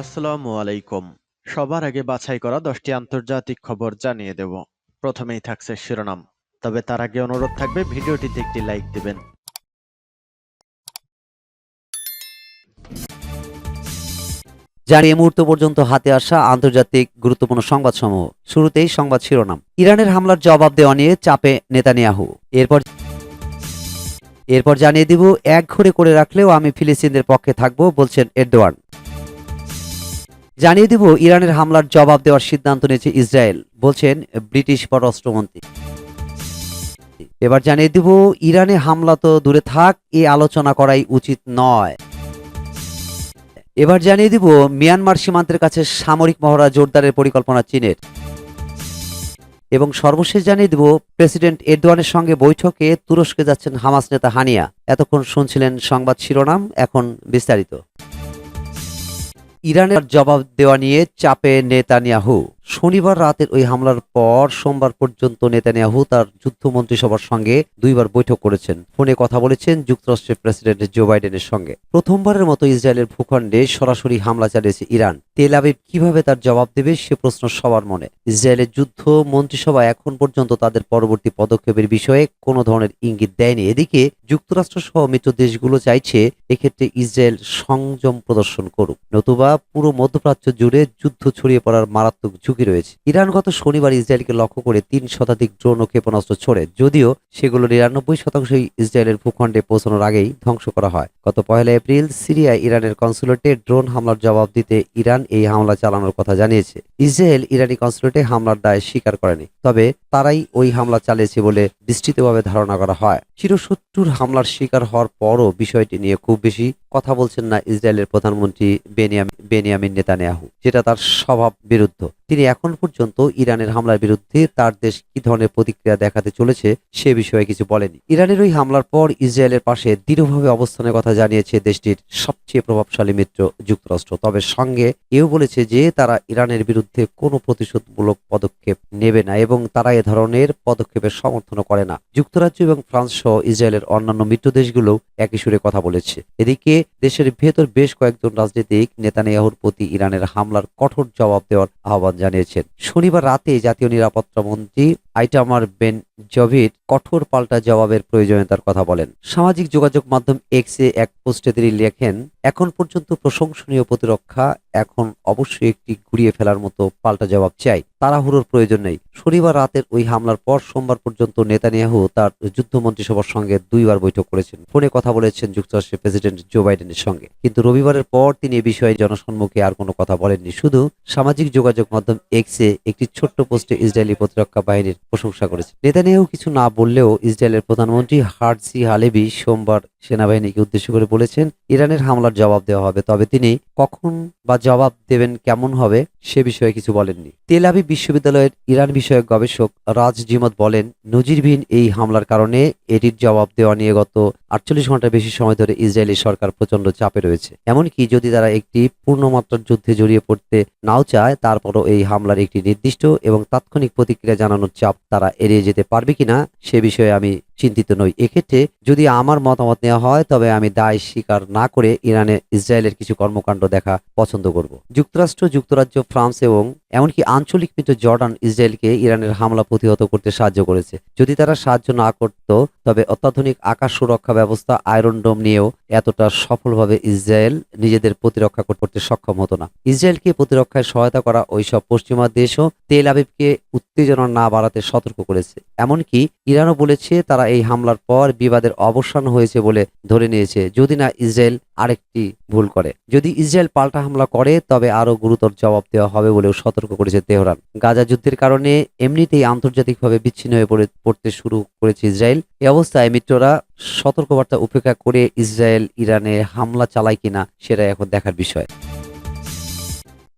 আসসালামু আলাইকুম। সবার আগে বাছাই করা ১০টি আন্তর্জাতিক খবর জানিয়ে দেব। প্রথমেই থাকছে শিরোনাম। তবে তার আগে অনুরোধ থাকবে ভিডিওটিতে একটি লাইক দিবেন। জানিয়ে মুহূর্ত পর্যন্ত হাতে আসা আন্তর্জাতিক গুরুত্বপূর্ণ সংবাদসমূহ। শুরুতেই সংবাদ শিরোনাম। ইরানের হামলার জবাব দেওয়া নিয়ে চাপে নেতানিয়াহু। এরপর এরপর জানিয়ে দিব, এক ঘরে করে রাখলেও আমি ফিলিস্তিনদের পক্ষে থাকব বলছেন এরদোয়ান। জানিয়ে দিব, ইরানের হামলার জবাব দেওয়ার সিদ্ধান্ত নিয়েছে ইসরায়েল বলছেন ব্রিটিশ পররাষ্ট্রমন্ত্রী। এবার জানিয়ে দিব, ইরানে হামলা তো দূরে থাক, এই আলোচনা করাই উচিত নয়। এবার জানিয়ে দিব, মিয়ানমার সীমান্তের কাছে সামরিক মহড়া জোরদারের পরিকল্পনা চীনের। এবং সর্বশেষ জানিয়ে দিব, প্রেসিডেন্ট এরদোয়ানের সঙ্গে বৈঠকে তুরস্কে যাচ্ছেন হামাস নেতা হানিয়া। এতক্ষণ শুনছিলেন সংবাদ শিরোনাম, এখন বিস্তারিত। ইরানের জবাব দেওয়া নিয়ে চাপে নেতানিয়াহু। শনিবার রাতের ওই হামলার পর সোমবার পর্যন্ত নেতানিয়াহু তার যুদ্ধ মন্ত্রিসভার সঙ্গে দুইবার বৈঠক করেছেন। ফোনে কথা বলেছেন যুক্তরাষ্ট্রের প্রেসিডেন্ট জো বাইডেনের সঙ্গে। প্রথমবারের মতো ইসরায়েলের ভূখণ্ডে সরাসরি হামলা চালিয়েছে ইরান। তেল আবিব কিভাবে তার জবাব দেবে সে প্রশ্ন সবার মনে। ইসরায়েলের যুদ্ধ মন্ত্রিসভা এখন পর্যন্ত তাদের পরবর্তী পদক্ষেপের বিষয়ে কোনো ধরনের ইঙ্গিত দেয়নি। এদিকে যুক্তরাষ্ট্র সহ মিত্র দেশগুলো চাইছে এক্ষেত্রে ইসরায়েল সংযম প্রদর্শন করুক, নতুবা পুরো মধ্যপ্রাচ্য জুড়ে যুদ্ধ ছড়িয়ে পড়ার মারাত্মক ঝুঁকি রয়েছে। ইরান গত শনিবার ইসরায়েলকে লক্ষ্য করে ৩ শতাধিক ড্রোন ও ক্ষেপণাস্ত্র ছোড়ে, যদিও সেগুলো ৯৯% ইসরায়েলের ভূখণ্ডে পৌঁছানোর আগেই ধ্বংস করা হয়। গত ১ এপ্রিল সিরিয়ায় ইরানের কনসুলেটে ড্রোন হামলার জবাব দিতে ইরান এই হামলা চালানোর কথা জানিয়েছে। ইসরায়েল ইরানি কনসুলেটে হামলার দায় স্বীকার করেনি, তবে তারাই ওই হামলা চালিয়েছে বলে বিস্তৃতভাবে ধারণা করা হয়। চিরশত্রুর হামলার শিকার হওয়ার পরও বিষয়টি নিয়ে খুব বেশি কথা বলছেন না ইসরায়েলের প্রধানমন্ত্রী বেনিয়ামিন নেতানিয়াহু, যেটা তার স্বভাব বিরুদ্ধ। তিনি এখন পর্যন্ত ইরানের হামলার বিরুদ্ধে তার দেশ কি ধরনের প্রতিক্রিয়া দেখাতে চলেছে সে বিষয়ে কিছু বলেনি। ইরানের ওই হামলার পর ইসরায়েলের পাশে দৃঢ়ভাবে অবস্থানের কথা জানিয়েছে দেশটির সবচেয়ে প্রভাবশালী মিত্র যুক্তরাষ্ট্র, তবে সঙ্গে এও বলেছে যে তারা ইরানের বিরুদ্ধে কোনো প্রতিশোধমূলক পদক্ষেপ নেবে না এবং তারা এ ধরনের পদক্ষেপের সমর্থন করে না। যুক্তরাজ্য এবং ফ্রান্স সহ ইসরায়েলের অন্যান্য মিত্র দেশগুলো একই সুরে কথা বলেছে। এদিকে দেশের ভেতর বেশ কয়েকজন রাজনীতিক নেতানিয়াহুর প্রতি ইরানের হামলার কঠোর জবাব দেওয়ার আহ্বান জানিয়েছেন। শনিবার রাতে জাতীয় নিরাপত্তা মন্ত্রী আইটামার বেন জভির কঠোর পাল্টা জবাবের প্রয়োজনীয়তার কথা বলেন। সামাজিক যোগাযোগ মাধ্যম এক্সে এক পোস্টে তিনি লেখেন, এখন পর্যন্ত প্রশংসনীয় প্রতিরক্ষা, এখন অবশ্যই একটি ঘুরিয়ে ফেলার মতো পাল্টা জবাব চাই। তাড়াহুড়োর প্রয়োজন নেই। শনিবার রাতের ওই হামলার পর সোমবার পর্যন্ত নেতানিয়াহু তার যুদ্ধ মন্ত্রিসভার সঙ্গে দুইবার বৈঠক করেছেন। ফোনে কথা বলেছেন যুক্তরাষ্ট্রের প্রেসিডেন্ট জো বাইডেনের সঙ্গে, কিন্তু রবিবারের পর তিনি এ বিষয়ে জনসম্মুখে আর কোনো কথা বলেননি। শুধু সামাজিক যোগাযোগ মাধ্যম এক্সে একটি ছোট্ট পোস্টে ইসরায়েলি প্রতিরক্ষা বাহিনীর প্রশংসা করেছেন। নেতানিয়াহু কিছু না বললেও ইসরায়েলের প্রধানমন্ত্রী হার্জি হালেভি সোমবার সেনাবাহিনীকে উদ্দেশ্য করে বলেছেন, ইরানের হামলার জবাব দেওয়া হবে, তবে তিনি কখন বা জবাব দেবেন কেমন হবে সে বিষয়ে কিছু বলেননি। তেল আবিব বিশ্ববিদ্যালয়ের ইরান বিষয়ক গবেষক রাজ জিমত বলেন, নজিরবিহীন এই হামলার কারণে এটির জবাব দেওয়া নিয়ে গত ৪৮ ঘন্টার বেশি সময় ধরে ইসরায়েলি সরকার প্রচন্ড চাপে রয়েছে। এমনকি যদি তারা একটি পূর্ণমাত্রার যুদ্ধে জড়িয়ে পড়তে নাও চায়, তারপরও এই হামলার একটি নির্দিষ্ট এবং তাৎক্ষণিক প্রতিক্রিয়া জানানোর চাপ তারা এড়িয়ে যেতে পারবে কিনা সে বিষয়ে আমি চিন্তিত নই। এক্ষেত্রে যদি আমার মতামত নেওয়া হয়, তবে আমি দায় স্বীকার না করে ইরানে ইসরায়েলের কিছু কর্মকাণ্ড দেখা পছন্দ করব। যুক্তরাষ্ট্র, যুক্তরাজ্য, ফ্রান্স এবং এমনকি আঞ্চলিক মিত্র জর্ডান ইসরায়েলকে ইরানের হামলা প্রতিহত করতে সাহায্য করেছে। যদি তারা সাহায্য না করত, তবে অত্যাধুনিক আকাশ সুরক্ষা ব্যবস্থা আয়রন ডোম নিয়েও এতটা সফলভাবে ইসরায়েল নিজেদের প্রতিরক্ষা করতে সক্ষম হতো না। ইসরায়েলকে প্রতিরক্ষায় সহায়তা করা ওইসব পশ্চিমা দেশও তেল আবিবকে উত্তেজনা না বাড়াতে সতর্ক করেছে। এমনকি ইরানও বলেছে তারা এই হামলার পর বিবাদের অবসান হয়েছে বলে ধরে নিয়েছে, যদি না ইসরায়েল আরেকটি ভুল করে। যদি ইসরায়েল পাল্টা হামলা করে, তবে আরও গুরুতর জবাব দেওয়া হবে বলেও সতর্ক করেছে তেহরান। গাজা যুদ্ধের কারণে এমনিতেই আন্তর্জাতিকভাবে বিচ্ছিন্ন হয়ে পড়তে শুরু করেছে ইসরায়েল। এই অবস্থায় মিত্ররা সতর্কবার্তা উপেক্ষা করে ইসরায়েল ইরানে হামলা চালায় কিনা সেটা এখন দেখার বিষয়।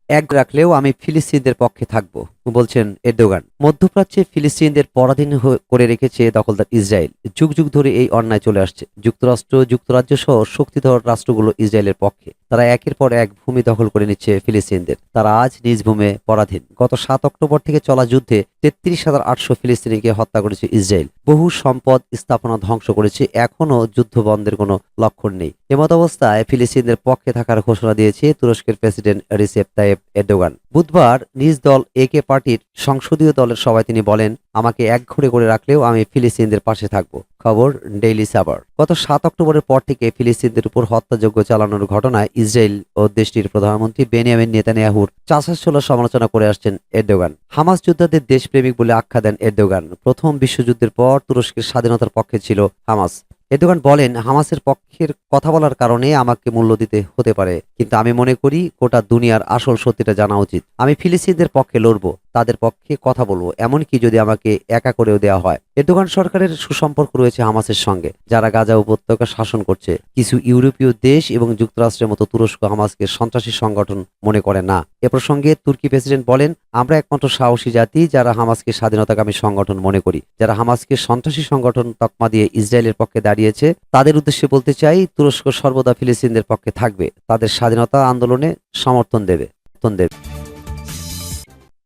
এক রাখলেও আমি ফিলিস্তিনদের পক্ষে থাকব বলছেন এরদোগান। মধ্যপ্রাচ্যে ফিলিস্তিনদের পরাধীন করে রেখেছে দখলদার ইসরায়েল। যুগ যুগ ধরে এই অন্যায় চলে আসছে। যুক্তরাষ্ট্র, যুক্তরাজ্য সহ শক্তিধর রাষ্ট্রগুলো ইসরায়েলের পক্ষে। তারা একের পর এক ভূমি দখল করে নিচ্ছে ফিলিস্তিনদের। তারা আজ নিজ ভূমে পরাধীন। গত ৭ অক্টোবর থেকে চলা যুদ্ধে ৩৩,৮০০ ফিলিস্তিনিকে হত্যা করেছে ইসরায়েল। বহু সম্পদ স্থাপনা ধ্বংস করেছে। এখনও যুদ্ধ বন্ধের কোনো লক্ষণ নেই। এমতাবস্থায় ফিলিস্তিনদের পক্ষে থাকার ঘোষণা দিয়েছে তুরস্কের প্রেসিডেন্ট রিসেপ তাইয়েপ এরদোগান। বুধবার নিজ দল একে পার্টির সংসদীয় দলের সভায় তিনি বলেন, আমাকে একঘরে করে রাখলেও আমি ফিলিস্তিনদের পাশে থাকব। খবর ডেইলি সাবার। গত 7 অক্টোবরের পর থেকে ফিলিস্তিনদের উপর হত্যাযজ্ঞ চালানোর ঘটনায় ইসরায়েল ও দেশটির প্রধানমন্ত্রী বেনিয়ামিন নেতানিয়াহুর চাঞ্চল্য সমালোচনা করে আসছেন এরদোগান। হামাস যোদ্ধাদের দেশপ্রেমিক বলে আখ্যা দেন এরদোগান। প্রথম বিশ্বযুদ্ধের পর তুরস্কের স্বাধীনতার পক্ষে ছিল হামাস। এরদোগান বলেন, হামাসের পক্ষের কথা বলার কারণে আমাকে মূল্য দিতে হতে পারে, কিন্তু আমি মনে করি গোটা দুনিয়ার আসল সত্যিটা জানা উচিত। আমি ফিলিস্তিনদের পক্ষে লড়ব, তাদের পক্ষে কথা বলবো, এমনকি যদি আমাকে একা করেও দেওয়া হয়। এরদোগান সরকারের সুসম্পর্ক রয়েছে হামাসের সঙ্গে, যারা গাজা উপত্যকা শাসন করছে। কিছু ইউরোপীয় দেশ এবং যুক্তরাষ্ট্রের মতো তুরস্ক হামাসকে সন্ত্রাসী সংগঠন মনে করে না। এ প্রসঙ্গে তুর্কি প্রেসিডেন্ট বলেন, আমরা একমাত্র সাহসী জাতি যারা হামাসকে স্বাধীনতাকামী সংগঠন মনে করি। যারা হামাসকে সন্ত্রাসী সংগঠন তকমা দিয়ে ইসরায়েলের পক্ষে দাঁড়িয়েছে, তাদের উদ্দেশ্যে বলতে চাই, তুরস্ক সর্বদা ফিলিস্তিনদের পক্ষে থাকবে, তাদের স্বাধীনতা আন্দোলনে সমর্থন দেবে।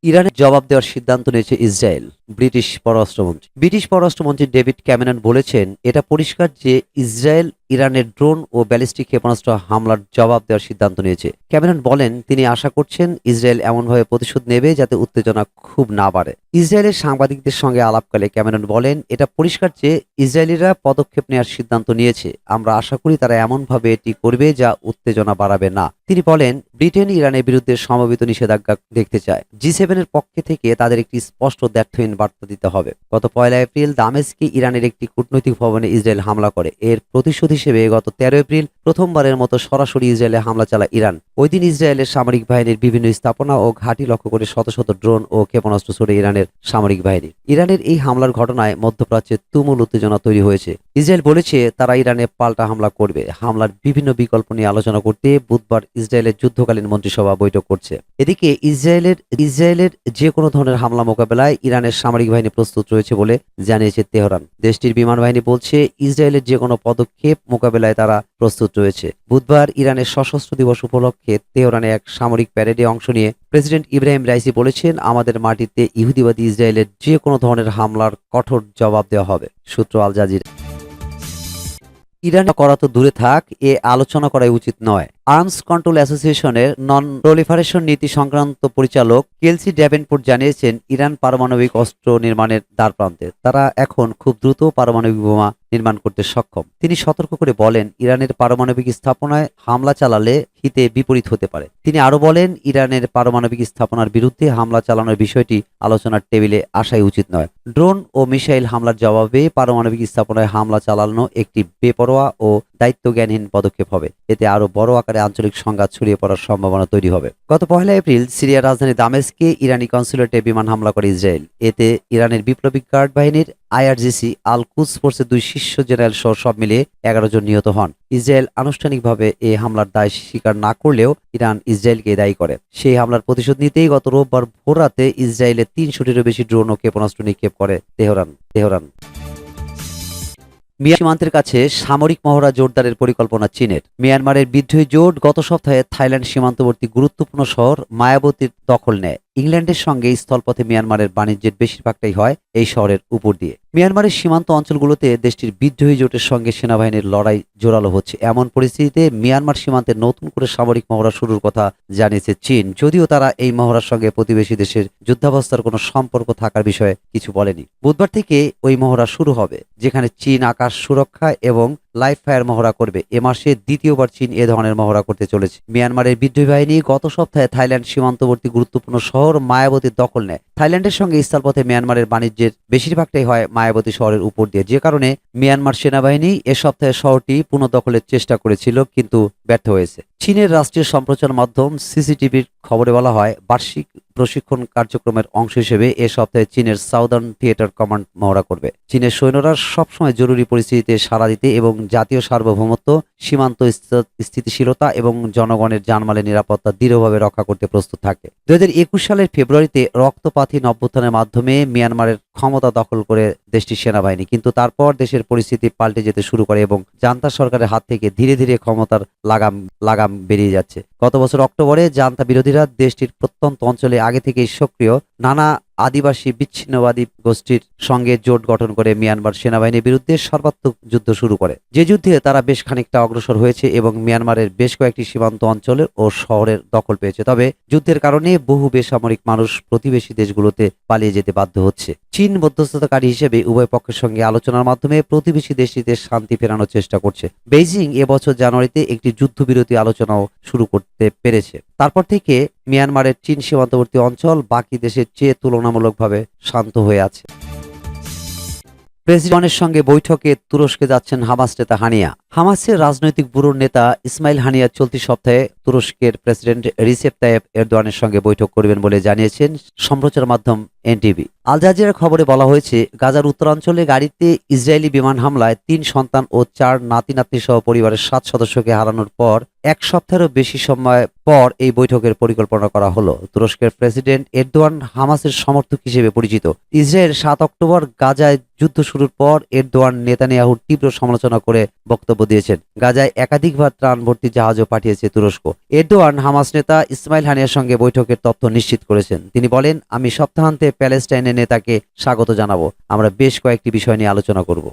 ইরানের জবাব দেওয়ার সিদ্ধান্ত নিয়েছে ইসরায়েল। ব্রিটিশ পররাষ্ট্রমন্ত্রী ডেভিড ক্যামেরন বলেছেন, এটা পরিষ্কার যে ইসরায়েল ইরানের ড্রোন ও ব্যালিস্টিক ক্ষেপণাস্ত্র হামলার জবাব দেওয়ার সিদ্ধান্ত নিয়েছে। ক্যামেরন বলেন, তিনি আশা করছেন ইসরায়েল এমনভাবে প্রতিশোধ নেবে যাতে উত্তেজনা খুব না বাড়ে। ইসরায়েলের সাংবাদিকদের সঙ্গে আলাপকালে ক্যামেরন বলেন, এটা পরিষ্কার যে ইসরায়েলিরা পদক্ষেপ নেওয়ার সিদ্ধান্ত নিয়েছে। আমরা আশা করি তারা এমনভাবে এটি করবে যা উত্তেজনা বাড়াবে না। তিনি বলেন, ব্রিটেন ইরানের বিরুদ্ধে সমবেত নিষেধাজ্ঞা দেখতে চায়। G7 এর পক্ষে থেকে তাদের একটি স্পষ্ট দ্ব্যর্থহীন বার্তা দিতে হবে। গত 1 এপ্রিল দামেস্কে ইরানের একটি কূটনৈতিক ভবনে ইসরায়েল হামলা করে। এর প্রতিশোধ হিসেবে গত 13 এপ্রিল প্রথমবারের মতো সরাসরি ইসরায়েলে হামলা চালায় ইরান। ওই দিন ইসরায়েলের সামরিক বাহিনীর বিভিন্ন স্থাপনা ও ঘাঁটি লক্ষ্য করে শত শত ড্রোন ও ক্ষেপণাস্ত্র ছোড়ে ইরানের সামরিক বাহিনী। ইরানের এই হামলার ঘটনায় মধ্যপ্রাচ্যে তুমুল উত্তেজনা তৈরি হয়েছে। ইসরায়েল বলেছে তারা ইরানে পাল্টা হামলা করবে। হামলার বিভিন্ন বিকল্প নিয়ে আলোচনা করতে বুধবার ইসরায়েলের যুদ্ধকালীন মন্ত্রিসভা বৈঠক করছে। এদিকে ইসরায়েলের যে কোনো ধরনের হামলা মোকাবেলায় ইরানের সামরিক বাহিনী প্রস্তুত রয়েছে বলে জানিয়েছে তেহরান। দেশটির বিমান বাহিনী বলছে, ইসরায়েলের যে কোনো পদক্ষেপ মোকাবেলায় তারা প্রস্তুত রয়েছে। বুধবার ইরানের সশস্ত্র দিবস উপলক্ষে তেহরানে এক সামরিক প্যারেডে অংশ নিয়ে প্রেসিডেন্ট ইব্রাহিম রাইসি বলেছেন, আমাদের মাটিতে ইহুদিবাদী ইসরায়েলের যে কোনো ধরনের হামলার কঠোর জবাব দেওয়া হবে। সূত্র আল জাজিরা। ইরান করা তো দূরে থাক, এ আলোচনা করাই উচিত নয়। আর্মস কন্ট্রোল অ্যাসোসিয়েশনের নন প্রলিফারেশন নীতি সংক্রান্ত পরিচালক কেলসি ড্যাভেনপোর্ট জানিয়েছেন, ইরান পারমাণবিক অস্ত্র নির্মাণের দ্বারপ্রান্তে। তারা এখন খুব দ্রুত পারমাণবিক বোমা নির্মাণ করতে সক্ষম। তিনি সতর্ক করে বলেন, ইরানের পারমাণবিক স্থাপনায় হামলা চালালে হিতে বিপরীত হতে পারে। তিনি আরো বলেন, ইরানের পারমাণবিক স্থাপনার বিরুদ্ধে হামলা চালানোর বিষয়টি আলোচনার টেবিলে আসাই উচিত নয়। ড্রোন ও মিসাইল হামলার জবাবে পারমাণবিক স্থাপনায় হামলা চালানো একটি বেপরোয়া ও দায়িত্বজ্ঞানহীন পদক্ষেপ হবে। এতে আরো বড় আকারে আঞ্চলিক সংঘাত ছড়িয়ে পড়ার সম্ভাবনা তৈরি হবে। গত 1 এপ্রিল সিরিয়ার রাজধানী দামেস্কে ইরানি কনসুলেটে বিমান হামলা করে ইসরায়েল। এতে ইরানের বিপ্লবী গার্ড বাহিনীর IRGC আল কুদস ফোর্সের 2 শীর্ষ জেনারেল সহ সব মিলিয়ে 11 জন নিহত হন। ইসরায়েল আনুষ্ঠানিকভাবে এই হামলার দায় স্বীকার না করলেও ইরান ইসরায়েলকে দায়ী করে। সেই হামলার প্রতিশোধ নিতেই গত রোববার ভোররাতে ইসরায়েলে 300টিরও বেশি ড্রোন ও ক্ষেপণাস্ত্র নিক্ষেপ করে তেহরান। সীমান্তের কাছে সামরিক মহড়া জোরদারের পরিকল্পনা চীনের। মিয়ানমারের বিদ্রোহী জোট গত সপ্তাহে থাইল্যান্ড সীমান্তবর্তী গুরুত্বপূর্ণ শহর মায়াবতীর দখল নেয়। ইংল্যান্ডের সঙ্গে স্থলপথে মিয়ানমারের বাণিজ্যের বেশিরভাগটাই হয় এই শহরের উপর দিয়ে। মিয়ানমারের সীমান্ত অঞ্চলগুলোতে দেশটির বিদ্রোহী জোটের সঙ্গে সেনাবাহিনীর লড়াই জোরালো হচ্ছে। এমন পরিস্থিতিতে মিয়ানমার সীমান্তে নতুন করে সামরিক মহড়া শুরুর কথা জানিয়েছে চীন, যদিও তারা এই মহড়ার সঙ্গে প্রতিবেশী দেশের যুদ্ধাবস্থার কোনো সম্পর্ক থাকার বিষয়ে কিছু বলেনি। বুধবার থেকে ওই মহড়া শুরু হবে, যেখানে চীন আকাশ সুরক্ষা এবং লাইভ ফায়ার মহড়া করবে। এ মাসে দ্বিতীয়বার চীন এ ধরনের মহড়া করতে চলেছে। মিয়ানমারের বিদ্রোহী বাহিনী গত সপ্তাহে থাইল্যান্ড সীমান্তবর্তী গুরুত্বপূর্ণ শহর মায়াবতীর দখল নেয়। থাইল্যান্ডের সঙ্গে স্থলপথে মিয়ানমারের বাণিজ্যের বেশিরভাগটাই হয় মায়াবতী শহরের উপর দিয়ে, যে কারণে মিয়ানমার সেনাবাহিনী এ সপ্তাহে শহরটি পুনঃদখলের চেষ্টা করেছিল, কিন্তু ব্যর্থ হয়েছে। চীনের রাষ্ট্রীয় সম্প্রচার মাধ্যম CCTVর খবরে বলা হয়, বার্ষিক প্রশিক্ষণ কার্যক্রমের অংশ হিসেবে এ সপ্তাহে চীনের সাউদার্ন থিয়েটার কমান্ড মহড়া করবে। চীনের সৈন্যরা সবসময় জরুরি পরিস্থিতিতে সাড়া দিতে এবং জাতীয় সার্বভৌমত্ব, সীমান্ত স্থিতিশীলতা এবং জনগণের জানমালের নিরাপত্তা দৃঢ়ভাবে রক্ষা করতে প্রস্তুত থাকে। 2021 সালের ফেব্রুয়ারিতে রক্তপাতহীন অভ্যুত্থানের মাধ্যমে মিয়ানমারের ক্ষমতা দখল করে দেশটির সেনাবাহিনী, কিন্তু তারপর দেশের পরিস্থিতি পাল্টে যেতে শুরু করে এবং জান্তা সরকারের হাত থেকে ধীরে ধীরে ক্ষমতার লাগাম বেরিয়ে যাচ্ছে। গত বছর অক্টোবরে জান্তা বিরোধীরা দেশটির প্রত্যন্ত অঞ্চলে আগে থেকেই সক্রিয় নানা আদিবাসী বিচ্ছিন্নবাদী গোষ্ঠীর সঙ্গে জোট গঠন করে মিয়ানমার সেনাবাহিনীর বিরুদ্ধে সর্বাত্মক যুদ্ধ শুরু করে, যে যুদ্ধে তারা বেশ খানিকটা অগ্রসর হয়েছে এবং মিয়ানমারের বেশ কয়েকটি সীমান্ত অঞ্চলের ও শহরের দখল পেয়েছে। তবে যুদ্ধের কারণে বহু বেসামরিক মানুষ প্রতিবেশী দেশগুলোতে পালিয়ে যেতে বাধ্য হচ্ছে। চীন মধ্যস্থতাকারী হিসেবে উভয় পক্ষের সঙ্গে আলোচনার মাধ্যমে প্রতিবেশী দেশটিতে শান্তি ফেরানোর চেষ্টা করছে। বেইজিং এবছর জানুয়ারিতে একটি যুদ্ধবিরতি আলোচনাও শুরু করতে পেরেছে। তারপর থেকে মিয়ানমারের চীন সীমান্তবর্তী অঞ্চল বাকি দেশের চেয়ে তুলনামূলকভাবে শান্ত হয়ে আছে। প্রেসিডেন্টের সঙ্গে বৈঠকে তুরস্কে যাচ্ছেন হামাস নেতা হানিয়া। হামাসের রাজনৈতিক ব্যুরোর নেতা ইসমাইল হানিয়া চলতি সপ্তাহে তুরস্কের প্রেসিডেন্ট রিসেপ তাইয়েপ এরদোয়ানের সঙ্গে বৈঠক করবেন বলে জানিয়েছেন সম্প্রচার মাধ্যম এনটিভি। আল জাজিরার খবরে বলা হয়েছে, গাজার উত্তরাঞ্চলে গাড়িতে ইসরায়েলি বিমান হামলায় 3 সন্তান ও 4 নাতি-নাতনি সহ পরিবারের 7 সদস্যকে হারানোর পর 1 সপ্তাহেরও বেশি সময় পর এই বৈঠকের পরিকল্পনা করা হলো। তুরস্কের প্রেসিডেন্ট এরদোয়ান হামাসের সমর্থক হিসেবে পরিচিত। ইসরায়েল 7 অক্টোবর গাজায় যুদ্ধ শুরুর পর এরদোয়ান নেতানিয়াহুর তীব্র সমালোচনা করে বক্তব্য দিয়েছেন। গাজায় একাধিকবার ত্রাণ ভর্তি জাহাজও পাঠিয়েছে তুরস্ক। এরদোয়ান হামাস নেতা ইসমাইল হানিয়ার সঙ্গে বৈঠকের তথ্য নিশ্চিত করেছেন। তিনি বলেন, আমি সপ্তাহান্তে প্যালেস্টাইনের নেতাকে স্বাগত জানাবো। আমরা বেশ কয়েকটি বিষয় নিয়ে আলোচনা করব।